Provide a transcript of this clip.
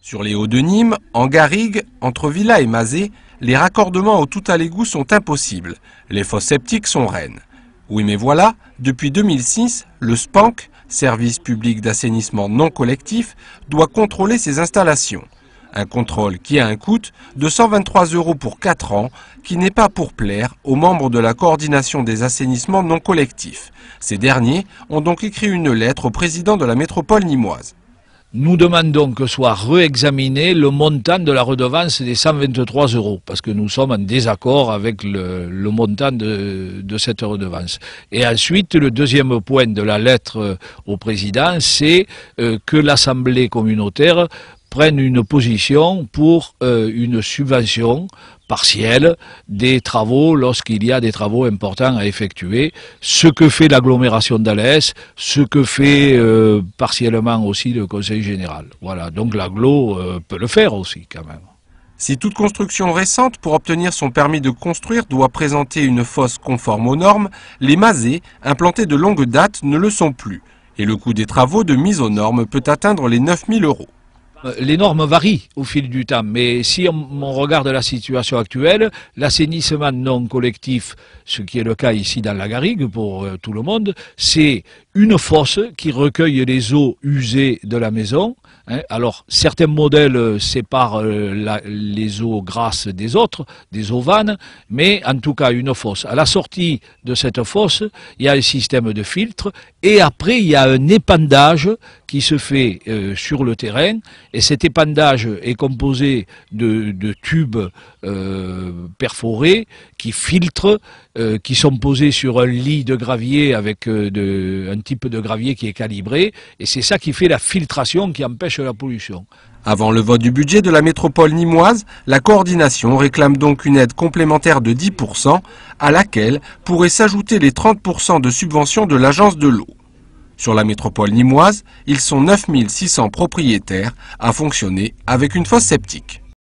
Sur les Hauts de Nîmes, en garrigue, entre Villa et Mazé, les raccordements au tout à l'égout sont impossibles. Les fosses septiques sont reines. Oui mais voilà, depuis 2006, le SPANC, Service public d'assainissement non collectif, doit contrôler ces installations. Un contrôle qui a un coût de 123 € pour 4 ans, qui n'est pas pour plaire aux membres de la coordination des assainissements non collectifs. Ces derniers ont donc écrit une lettre au président de la métropole nîmoise. Nous demandons que soit réexaminé le montant de la redevance des 123 €, parce que nous sommes en désaccord avec le montant de cette redevance. Et ensuite, le deuxième point de la lettre au président, c'est que l'Assemblée communautaire prenne une position pour une subvention partielle des travaux lorsqu'il y a des travaux importants à effectuer, ce que fait l'agglomération d'Alès, ce que fait partiellement aussi le Conseil général. Voilà, donc l'agglo peut le faire aussi quand même. Si toute construction récente pour obtenir son permis de construire doit présenter une fosse conforme aux normes, les Mazé, implantés de longue date, ne le sont plus. Et le coût des travaux de mise aux normes peut atteindre les 9 000 €. Les normes varient au fil du temps, mais si on regarde la situation actuelle, l'assainissement non collectif, ce qui est le cas ici dans la garrigue pour tout le monde, c'est une fosse qui recueille les eaux usées de la maison. Alors, certains modèles séparent les eaux grasses des autres, des eaux vannes, mais en tout cas une fosse. À la sortie de cette fosse, il y a un système de filtre et après il y a un épandage qui se fait sur le terrain et cet épandage est composé de tubes perforés qui filtrent, qui sont posés sur un lit de gravier avec un type de gravier qui est calibré et c'est ça qui fait la filtration qui empêche la pollution. Avant le vote du budget de la métropole nîmoise, la coordination réclame donc une aide complémentaire de 10% à laquelle pourraient s'ajouter les 30% de subventions de l'agence de l'eau. Sur la métropole nîmoise, ils sont 9 600 propriétaires à fonctionner avec une fosse septique.